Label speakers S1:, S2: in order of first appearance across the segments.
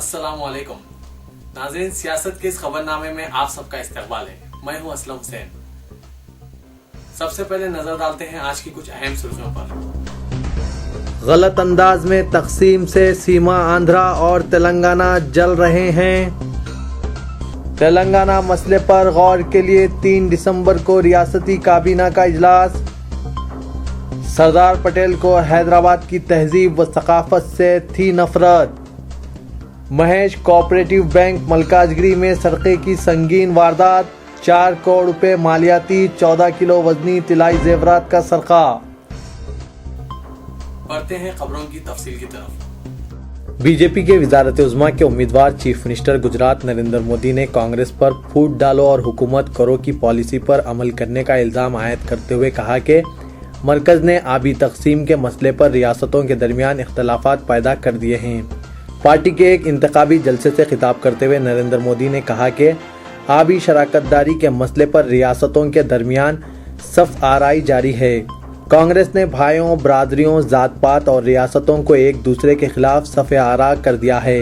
S1: अस्सलाम वालेकुम नाज़रीन, सियासत के इस खबरनामे में आप सबका इस्तकबाल है। मैं हूं असलम हुसैन। सबसे पहले नजर डालते हैं आज की कुछ अहम सुर्खियों पर।
S2: गलत अंदाज में तकसीम से सीमा आंध्रा और तेलंगाना जल रहे हैं। तेलंगाना मसले पर गौर के लिए 3 दिसंबर को रियासती काबीना का इजलास। सरदार पटेल को हैदराबाद की तहजीब व सकाफत से थी नफरत। महेश कोऑपरेटिव बैंक मलकाजगिरी में सरके की संगीन वारदात। 4 करोड़ रुपए मालियाती 14 किलो वजनी तिलाई जेवरात का सरका।
S1: बढ़ते हैं खबरों की तफसील की तरफ।
S2: बीजेपी के वज़ारत उज़्मा के उम्मीदवार चीफ मिनिस्टर गुजरात नरेंद्र मोदी ने कांग्रेस पर फूट डालो और हुकूमत करो की पॉलिसी पर अमल करने का इल्जाम आयद करते हुए कहा कि मरकज ने आबी तकसीम के मसले पर रियासतों के दरमियान इख्तलाफात पैदा कर दिए हैं। पार्टी के एक इंतखाबी जलसे से खिताब करते हुए नरेंद्र मोदी ने कहा कि आबी शराकतदारी के मसले पर रियासतों के दरमियान सफ आराई जारी है। कांग्रेस ने भाइयों, बरादरियों, जात पात और रियासतों को एक दूसरे के खिलाफ सफ़े आरा कर दिया है,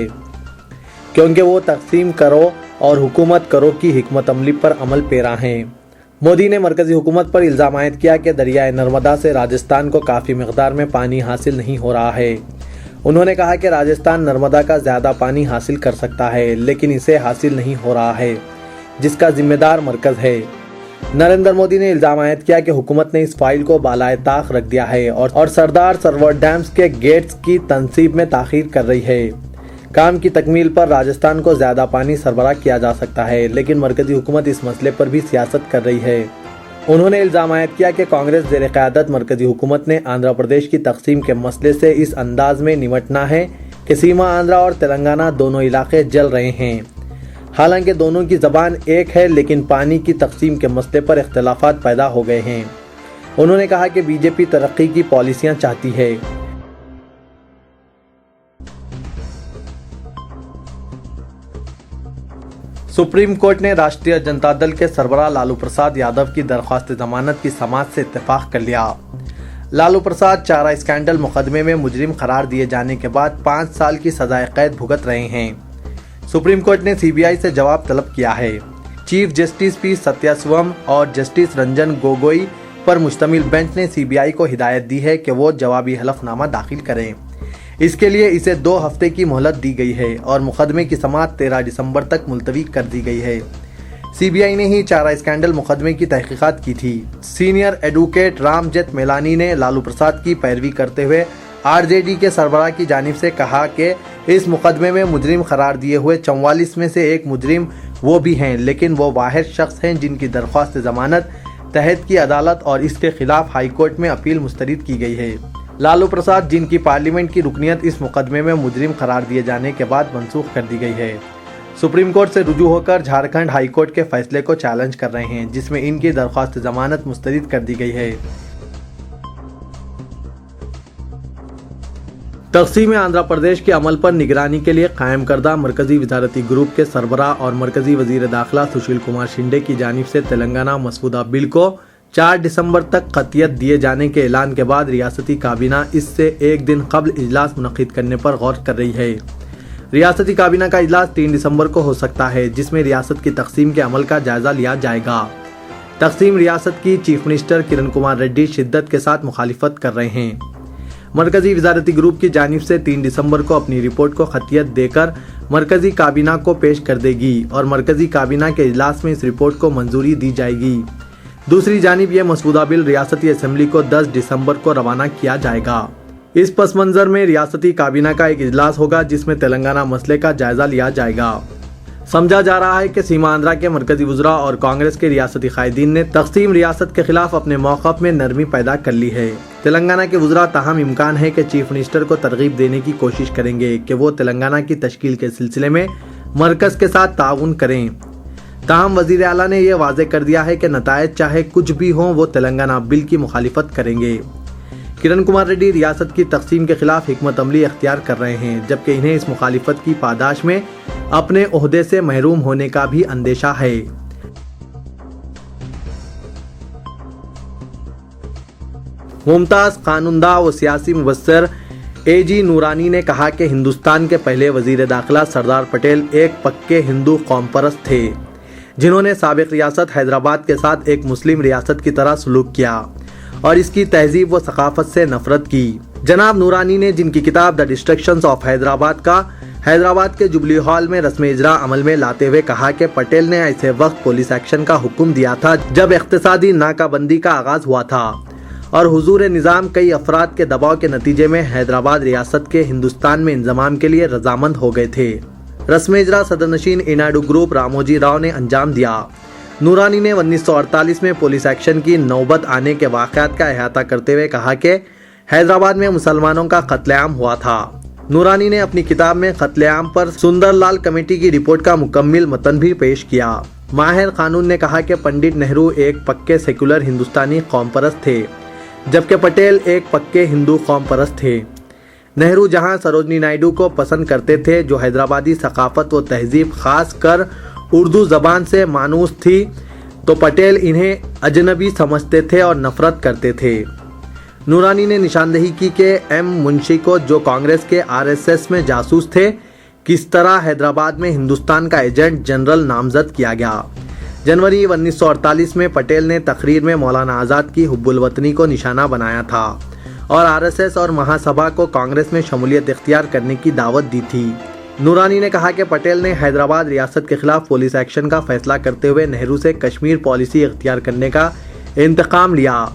S2: क्योंकि वो तकसीम करो और हुकूमत करो की हिकमत अमली पर अमल पेरा हैं। मोदी ने मरकजी हुकूमत पर इल्ज़ाम आयद किया कि दरियाए नर्मदा से राजस्थान को काफ़ी मकदार में पानी हासिल नहीं हो रहा है। उन्होंने कहा कि राजस्थान नर्मदा का ज़्यादा पानी हासिल कर सकता है, लेकिन इसे हासिल नहीं हो रहा है, जिसका जिम्मेदार मरकज है। नरेंद्र मोदी ने इल्ज़ाम आयद किया कि हुकूमत ने इस फाइल को बालाए ताक रख दिया है और सरदार सरोवर डैम्स के गेट्स की तनसीब में ताख़ीर कर रही है। काम की तकमील पर राजस्थान को ज़्यादा पानी सरबराह किया जा सकता है, लेकिन मरकजी हुकूमत इस मसले पर भी सियासत कर रही है। उन्होंने इल्ज़ाम आयद किया कि कांग्रेस ज़ेर क़यादत मरकजी हुकूमत ने आंध्र प्रदेश की तकसीम के मसले से इस अंदाज में निमटना है कि सीमा आंध्रा और तेलंगाना दोनों इलाके जल रहे हैं। हालांकि दोनों की ज़बान एक है, लेकिन पानी की तकसीम के मसले पर इख्तलाफात पैदा हो गए हैं। उन्होंने कहा कि बीजेपी तरक्की की पॉलिसियाँ चाहती है। सुप्रीम कोर्ट ने राष्ट्रीय जनता दल के सरबराह लालू प्रसाद यादव की दरख्वास्त जमानत की समाअत से इत्तेफाक कर लिया। लालू प्रसाद चारा स्कैंडल मुकदमे में मुजरिम करार दिए जाने के बाद 5 साल की सजाए कैद भुगत रहे हैं। सुप्रीम कोर्ट ने सीबीआई से जवाब तलब किया है। चीफ जस्टिस पी सत्यास्वम और जस्टिस रंजन गोगोई पर मुश्तमिल बेंच ने सीबीआई को हिदायत दी है कि वो जवाबी हलफनामा दाखिल करें। इसके लिए इसे 2 हफ्ते की मोहलत दी गई है और मुकदमे की समाअत 13 दिसंबर तक मुलतवी कर दी गई है। सीबीआई ने ही चारा स्कैंडल मुकदमे की तहकीकात की थी। सीनियर एडवोकेट राम जेठमलानी ने लालू प्रसाद की पैरवी करते हुए आरजेडी के सरबराह की जानिब से कहा कि इस मुकदमे में मुजरिम करार दिए हुए 44 में से एक मुजरिम वो भी हैं, लेकिन वो वाहिद शख्स हैं जिनकी दरख्वास्त जमानत तहत की अदालत और इसके खिलाफ हाई कोर्ट में अपील मुस्तरद की गई है। लालू प्रसाद, जिनकी पार्लियामेंट की रुकनियत इस मुकदमे में मुजरिम करार दिए जाने के बाद मनसूख कर दी गई है, सुप्रीम कोर्ट से रुजू होकर झारखंड हाई कोर्ट के फैसले को चैलेंज कर रहे हैं, जिसमें इनकी दरख्वास्त जमानत मुस्तरद कर दी गई है। तक़सीम आंध्र प्रदेश के अमल पर निगरानी के लिए कायम करदा मरकजी वज़ारती ग्रुप के सरबराह और मरकजी वज़ीर दाखिला सुशील कुमार शिंदे की जानिब से तेलंगाना मसऊदा बिल को 4 दिसंबर तक ख़तियत दिए जाने के ऐलान के बाद रियासती काबीना इससे एक दिन कबल इजलास मुनक़िद करने पर गौर कर रही है। रियासती काबीना का इजलास 3 दिसंबर को हो सकता है, जिसमें रियासत की तकसीम के अमल का जायजा लिया जाएगा। तकसीम रियासत की चीफ मिनिस्टर किरण कुमार रेड्डी शिद्दत के साथ मुखालिफत कर रहे हैं। मरकजी वज़ारती ग्रुप की जानिब से 3 दिसंबर को अपनी रिपोर्ट को ख़तियत देकर मरकजी काबीना को पेश कर देगी और मरकजी काबीना के इजलास में इस रिपोर्ट को मंजूरी दी जाएगी। दूसरी जानिब यह मसऊदा बिल रियासती असेंबली को 10 दिसंबर को रवाना किया जाएगा। इस पस मंजर में रियासती काबीना का एक इजलास होगा, जिसमें तेलंगाना मसले का जायजा लिया जाएगा। समझा जा रहा है कि सीमा आंध्रा के मरकजी वज़रा और कांग्रेस के रियासती कायदीन ने तक़सीम रियासत के खिलाफ अपने मौक़िफ़ में नरमी पैदा कर ली है। तेलंगाना के वज़रा ताहम इम्कान है कि चीफ मिनिस्टर को तरगीब देने की कोशिश करेंगे कि वो तेलंगाना की तश्कील के सिलसिले में मरकज़ के साथ ताउन करें। ताहम वज़ीर आला ने यह वाज़ेह कर दिया है कि नतायज चाहे कुछ भी हों, वो तेलंगाना बिल की मुखालिफत करेंगे। किरण कुमार रेड्डी रियासत की तकसीम के खिलाफ हिकमत अमली अख्तियार कर रहे हैं, जबकि इन्हें इस मुखालिफत की पादाश में अपने ओहदे से महरूम होने का भी अंदेशा है। मुमताज़ कानूनदा व सियासी मुबस्सिर AG नूरानी ने कहा कि हिंदुस्तान के पहले वजीर दाखिला सरदार पटेल एक पक्के हिंदू कौम परस्त थे, जिन्होंने साबिक रियासत हैदराबाद के साथ एक मुस्लिम रियासत की तरह सलूक किया और इसकी तहजीब व सकाफत से नफरत की। जनाब नूरानी ने जिनकी किताब द डिस्ट्रक्शंस ऑफ हैदराबाद का हैदराबाद के जुबली हॉल में रस्म इजरा अमल में लाते हुए कहा कि पटेल ने ऐसे वक्त पुलिस एक्शन का हुक्म दिया था जब इख्तिसादी नाकाबंदी का आगाज हुआ था और हुजूर निज़ाम कई अफराद के दबाव के नतीजे में हैदराबाद रियासत के हिंदुस्तान में इंजमाम के लिए रजामंद हो गए थे। रस्म इजरा सदरनशीन इनाडू ग्रुप रामोजी राव ने अंजाम दिया। नूरानी ने 1948 में पुलिस एक्शन की नौबत आने के वाक़यात का अहाता करते हुए कहा कि हैदराबाद में मुसलमानों का कत्लेआम हुआ था। नूरानी ने अपनी किताब में कत्लेआम पर सुंदरलाल कमेटी की रिपोर्ट का मुकम्मिल मतन भी पेश किया। माहिर कानून ने कहा कि पंडित नेहरू एक पक्के सेकुलर हिंदुस्तानी कौम परस्त थे, जबकि पटेल एक पक्के हिंदू कौम परस्त थे। नेहरू जहां सरोजनी नायडू को पसंद करते थे, जो हैदराबादी सकाफत व तहजीब खास कर उर्दू जबान से मानूस थी, तो पटेल इन्हें अजनबी समझते थे और नफरत करते थे। नूरानी ने निशानदेही की कि M मुंशी को, जो कांग्रेस के RSS में जासूस थे, किस तरह हैदराबाद में हिंदुस्तान का एजेंट जनरल नामजद किया गया। जनवरी 1948 में पटेल ने तकरीर में मौलाना आज़ाद की हुब्बुल वतनी को निशाना बनाया था और RSS और महासभा को कांग्रेस में शमूलियत इख्तियार करने की दावत दी थी। नूरानी ने कहा कि पटेल ने हैदराबाद रियासत के खिलाफ पुलिस एक्शन का फैसला करते हुए नेहरू से कश्मीर पॉलिसी इख्तियार करने का इंतकाम लिया।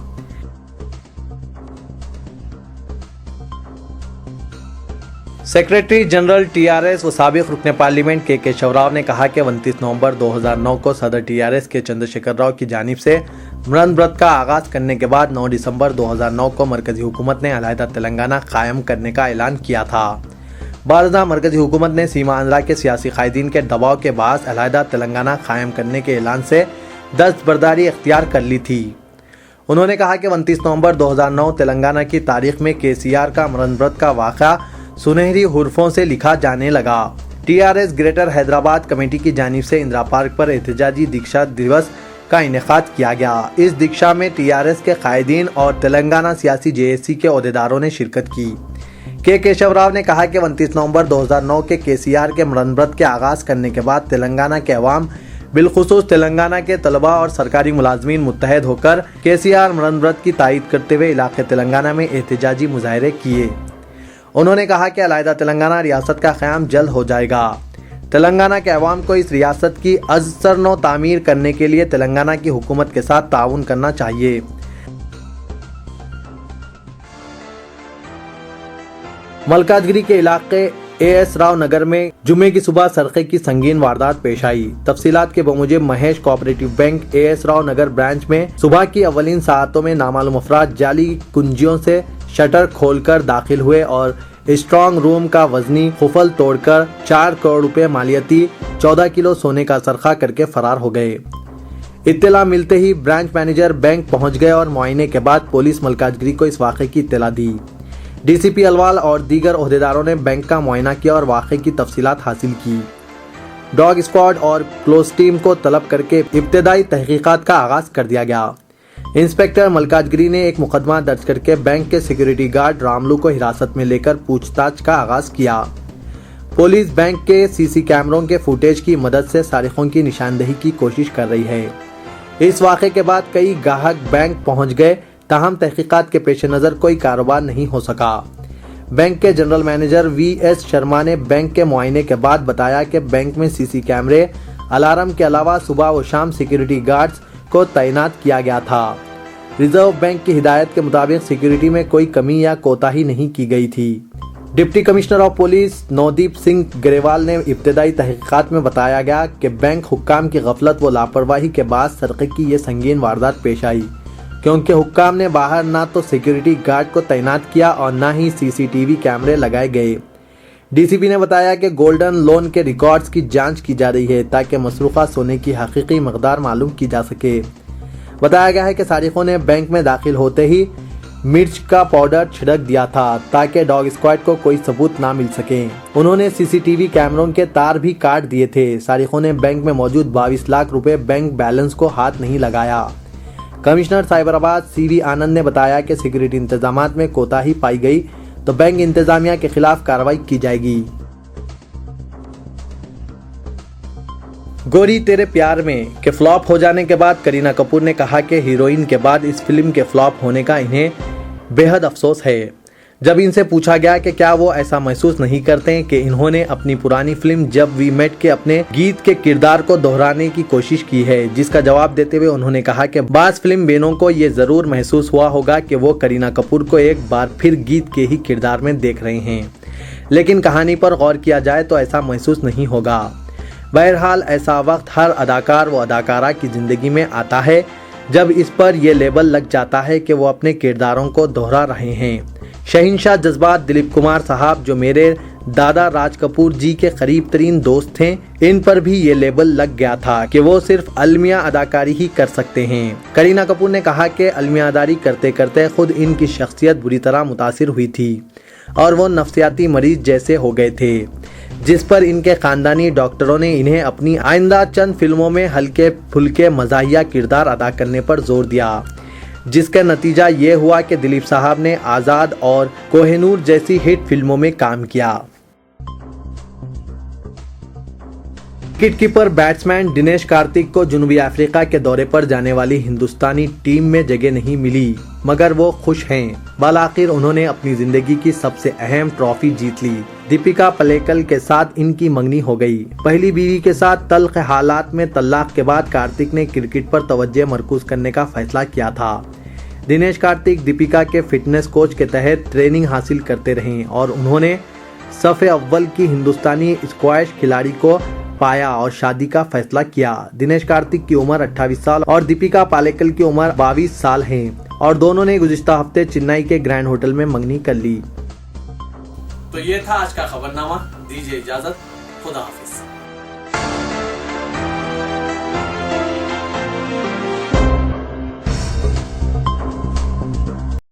S2: सेक्रेटरी जनरल TRS व साबिक रुकने पार्लियामेंट के केशव राव ने कहा कि 29 नवंबर 2009 को सदर TRS के चंद्रशेखर राव की जानिब से मरण व्रत का आगाज करने के बाद 9 दिसंबर 2009 को मरकजी हुकूमत ने अलहदा तेलंगाना कायम करने का ऐलान किया था। बारजा मरकजी हुकूमत ने सीमा आंध्रा के सियासी कायदीन के दबाव के बाद अलहदा तेलंगाना कायम करने के ऐलान से दस्तबरदारी इख्तियार कर ली थी। उन्होंने कहा कि 29 नवंबर 2009 तेलंगाना की तारीख में KCR का मरण व्रत का वाक़ा सुनहरी हुर्फों से लिखा जाने लगा। TRS ग्रेटर हैदराबाद कमेटी की जानिब से इंदिरा पार्क पर एहतजाजी दीक्षा दिवस का इनेकाद किया गया। इस दीक्षा में TRS के कायदीन और तेलंगाना सियासी JSC के ओहदेदारों ने शिरकत की। केशव राव ने कहा कि 29 नवंबर 2009 के KCR के मरण व्रत के आगाज करने के बाद तेलंगाना के अवाम, बिलखुसूस तेलंगाना के तलबा और सरकारी मुलाजमीन मुत्तहद होकर KCR मरण व्रत की तायीद करते हुए इलाके तेलंगाना में एहतजाजी मुजाहरे किए। उन्होंने कहा कि अलहदा तेलंगाना रियासत का क़याम जल्द हो जाएगा। तेलंगाना के अवाम को इस रियासत की अज़सरनो तामीर करने के लिए तेलंगाना की हुकूमत के साथ ताउन करना चाहिए। मलकाजगिरी के इलाके AS राव नगर में जुमे की सुबह सरक़े की संगीन वारदात पेश आई। तफसीलात के बमुजिब Mahesh Cooperative Bank AS Rao Nagar branch में सुबह की अवलिन सातों में नामालूम अफराद जाली कुंजियों से शटर खोलकर दाखिल हुए और स्ट्रांग रूम का वजनी खुफल तोड़कर 4 करोड़ रुपए मालियती 14 किलो सोने का सरखा करके फरार हो गए। इत्तला मिलते ही ब्रांच मैनेजर बैंक पहुंच गए और मुआयने के बाद पुलिस मलकाजगिरी को इस वाक़े की इत्तला दी। DCP अलवाल और दीगर ओहदेदारों ने बैंक का मुआयना किया और वाक़े की तफसीलात हासिल की। डॉग स्क्वाड और क्लोज टीम को तलब करके इब्तदाई तहकीकात का आगाज कर दिया गया। इंस्पेक्टर मलकाजगिरी ने एक मुकदमा दर्ज करके बैंक के सिक्योरिटी गार्ड रामलू को हिरासत में लेकर पूछताछ का आगाज किया। पुलिस बैंक के CC कैमरों के फुटेज की मदद से सारिकों की निशानदेही की कोशिश कर रही है। इस वाक़े के बाद कई गाहक बैंक पहुंच गए, ताहम तहकीकात के पेश नज़र कोई कारोबार नहीं हो सका। बैंक के जनरल मैनेजर VS शर्मा ने बैंक के मुआयने के बाद बताया कि बैंक में CC कैमरे, अलार्म के अलावा सुबह व शाम सिक्योरिटी गार्ड्स को तैनात किया गया था। रिजर्व बैंक की हिदायत के मुताबिक सिक्योरिटी में कोई कमी या कोताही नहीं की गई थी। Deputy commissioner of police Navdeep Singh Grewal ने इब्तदाई तहकीकात में बताया गया कि बैंक हुक्काम की गफलत व लापरवाही के बाद सरक़े की ये संगीन वारदात पेश आई, क्योंकि हुक्काम ने बाहर ना तो सिक्योरिटी गार्ड को तैनात किया और ना ही CCTV कैमरे लगाए गए। DCP ने बताया कि गोल्डन लोन के रिकॉर्ड्स की जांच की जा रही है ताकि मसरूक़ा सोने की हकीकी मकदार मालूम की जा सके। बताया गया है कि सारिकों ने बैंक में दाखिल होते ही मिर्च का पाउडर छिड़क दिया था ताकि डॉग स्क्वाड को कोई सबूत ना मिल सके। उन्होंने CCTV कैमरों के तार भी काट दिए थे। सारिकों ने बैंक में मौजूद 22 लाख रुपए बैंक बैलेंस को हाथ नहीं लगाया। कमिश्नर साइबराबाद CV आनंद ने बताया कि सिक्योरिटी इंतजामात में कोताही पाई गई तो बैंक इंतजामिया के खिलाफ कार्रवाई की जाएगी। गोरी तेरे प्यार में के फ्लॉप हो जाने के बाद करीना कपूर ने कहा कि हीरोइन के बाद इस फिल्म के फ्लॉप होने का इन्हें बेहद अफसोस है। जब इनसे पूछा गया कि क्या वो ऐसा महसूस नहीं करते कि इन्होंने अपनी पुरानी फिल्म जब वी मेट के अपने गीत के किरदार को दोहराने की कोशिश की है, जिसका जवाब देते हुए उन्होंने कहा कि बास फिल्म बेनों को ये जरूर महसूस हुआ होगा कि वो करीना कपूर को एक बार फिर गीत के ही किरदार में देख रहे हैं, लेकिन कहानी पर गौर किया जाए तो ऐसा महसूस नहीं होगा। बहरहाल ऐसा वक्त हर अदाकार व अदाकारा की जिंदगी में आता है जब इस पर यह लेबल लग जाता है कि वो अपने किरदारों को दोहरा रहे हैं। शहंशाह जज्बात दिलीप कुमार साहब, जो मेरे दादा राज कपूर जी के करीब तरीन दोस्त थे, इन पर भी ये लेबल लग गया था कि वो सिर्फ अलमिया अदाकारी ही कर सकते हैं। करीना कपूर ने कहा कि अलमियादारी करते करते खुद इनकी शख्सियत बुरी तरह मुतासिर हुई थी और वो नफ्सियाती मरीज जैसे हो गए थे, जिस पर इनके खानदानी डॉक्टरों ने इन्हें अपनी आइंदा चंद फिल्मों में हल्के फुल्के मज़ाहिया किरदार अदा करने पर जोर दिया, जिसका नतीजा ये हुआ कि दिलीप साहब ने आज़ाद और कोहिनूर जैसी हिट फिल्मों में काम किया। विकेटकीपर बैट्समैन दिनेश कार्तिक को जनूबी अफ्रीका के दौरे पर जाने वाली हिंदुस्तानी टीम में जगह नहीं मिली, मगर वो खुश हैं। बालाखिर उन्होंने अपनी जिंदगी की सबसे अहम ट्रॉफी जीत ली। दीपिका पल्लिकल के साथ इनकी मंगनी हो गई। पहली बीवी के साथ तल्ख हालात में तलाक के बाद कार्तिक ने क्रिकेट पर तवज्जो मरकूज करने का फैसला किया था। दिनेश कार्तिक दीपिका के फिटनेस कोच के तहत ट्रेनिंग हासिल करते रहे और उन्होंने सफ़े अव्वल की हिंदुस्तानी स्क्वैश खिलाड़ी को पाया और शादी का फैसला किया। दिनेश कार्तिक की उम्र 28 साल और दीपिका पालेकल की उम्र 22 साल है और दोनों ने गुज़िश्ता हफ्ते चेन्नई के ग्रैंड होटल में मंगनी कर ली।
S1: तो ये था आज का खबरनामा। दीजिए इजाजत, खुदा हाफिज।